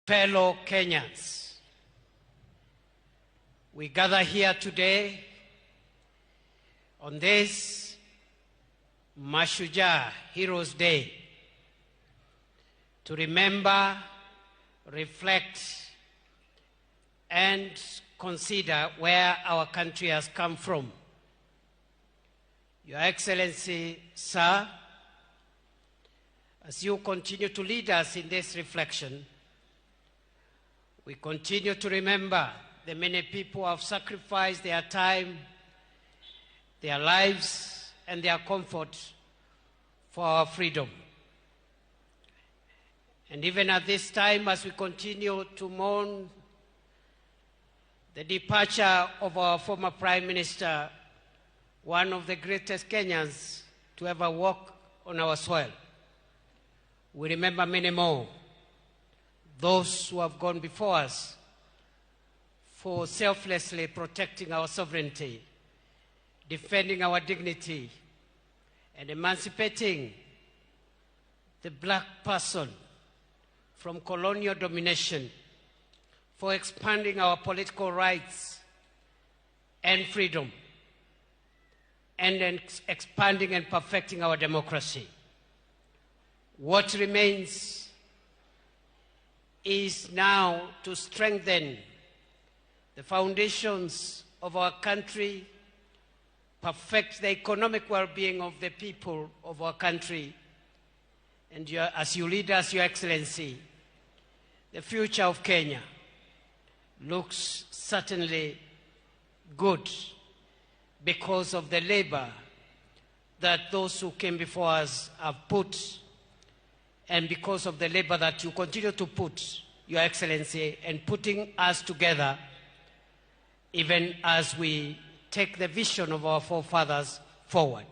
fellow Kenyans, we gather here today on this Mashujaa Heroes Day to remember, reflect, and consider where our country has come from. Your Excellency, Sir, as you continue to lead us in this reflection, we continue to remember the many people who have sacrificed their time, their lives, and their comfort for our freedom. And even at this time, as we continue to mourn the departure of our former Prime Minister, one of the greatest Kenyans to ever walk on our soil, we remember many more, those who have gone before us for selflessly protecting our sovereignty, defending our dignity, and emancipating the black person from colonial domination, for expanding our political rights and freedom, and expanding and perfecting our democracy. What remains is now to strengthen the foundations of our country, perfect the economic well-being of the people of our country, and as you lead us, Your Excellency, the future of Kenya looks certainly good because of the labor that those who came before us have put, and because of the labor that you continue to put, Your Excellency, and putting us together even as we take the vision of our forefathers forward.